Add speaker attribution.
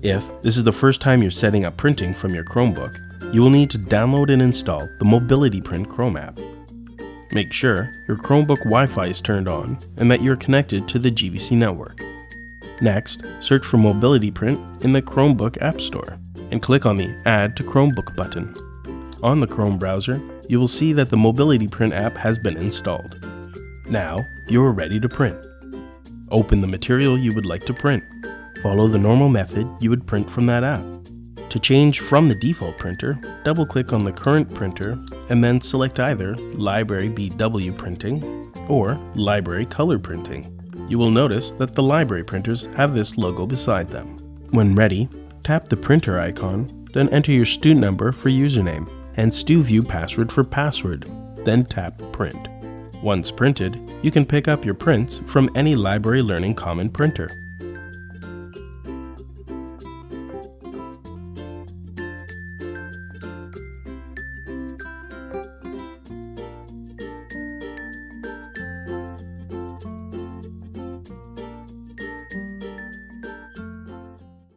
Speaker 1: If this is the first time you're setting up printing from your Chromebook, you will need to download and install the Mobility Print Chrome app. Make sure your Chromebook Wi-Fi is turned on and that you're connected to the GBC network. Next, search for Mobility Print in the Chromebook App Store and click on the Add to Chromebook button. On the Chrome browser, you will see that the Mobility Print app has been installed. Now, you are ready to print. Open the material you would like to print. Follow the normal method you would print from that app. To change from the default printer, double-click on the current printer and then select either Library BW Printing or Library Color Printing. You will notice that the library printers have this logo beside them. When ready, tap the printer icon, then enter your student number for username and StuView password for password, then tap Print. Once printed, you can pick up your prints from any Library Learning Common printer.